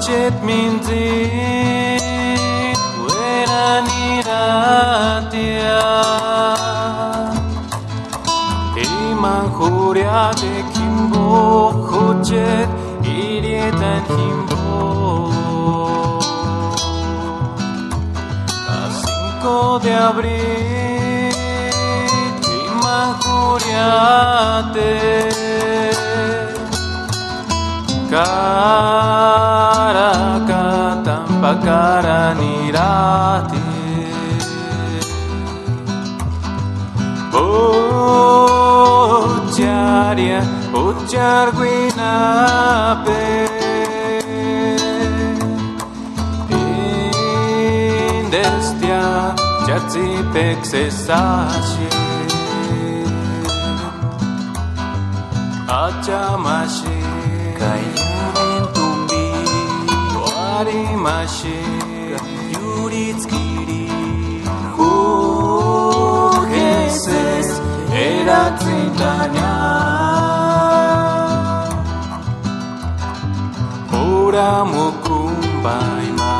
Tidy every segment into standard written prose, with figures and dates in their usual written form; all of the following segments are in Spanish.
Ocet minzit Ueran iratia Iman juriate kimbo Ocet irietan himbo A 5 de abril Iman juriate Karakatan pakaran irati Ujaria ujar guinape Indestia jatsi peksesashi Achamashi Kaiaren tumbi Warimashi Yuritskiri Jujeses Eratzitania Ura mukumbaima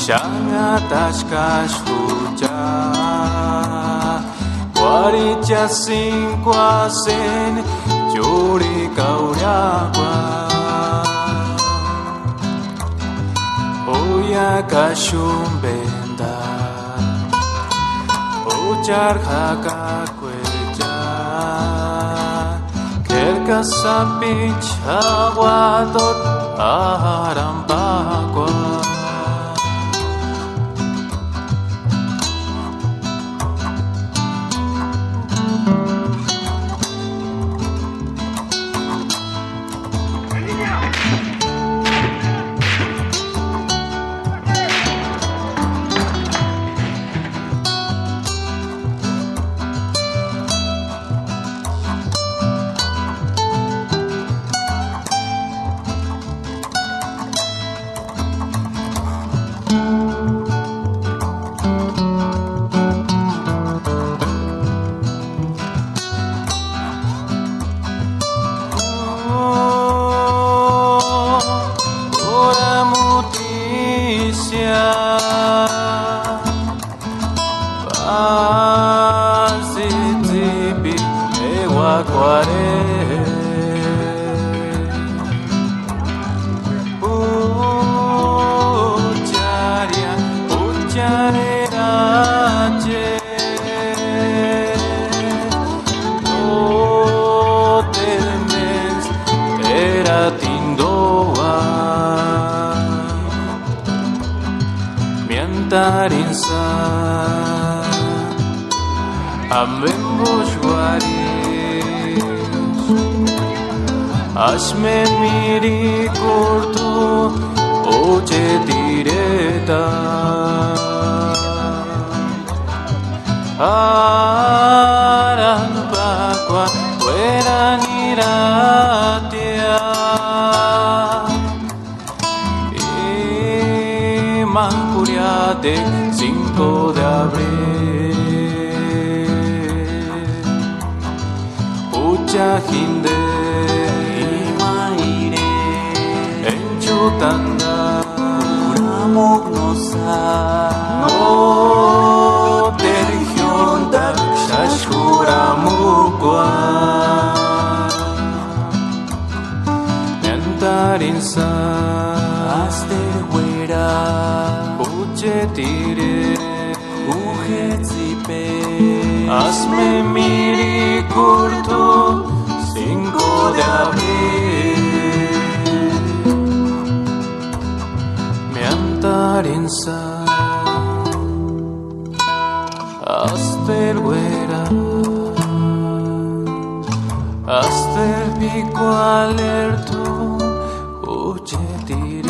Shanga tashkash huja Waricha 5 hacen Yuri kauriagua Oya kashumbenda Ochar hakakueya Kelka sapich aguadot Arampagua Miantarinsa Ambembushwaris Asmen miri kurtu Oche direta Aran bakwa Fueran iratia Mancuriate 5 de abril Ucha hinde Imaire Enchutanda Uramognosa No tergion dakshashura mukwa Miantarinsa Asterhuera Ujetire Ujetzipe Hazme miri kurtu 5 de abril Miantarinsa Asterhuera Aster pico alertu Ujetire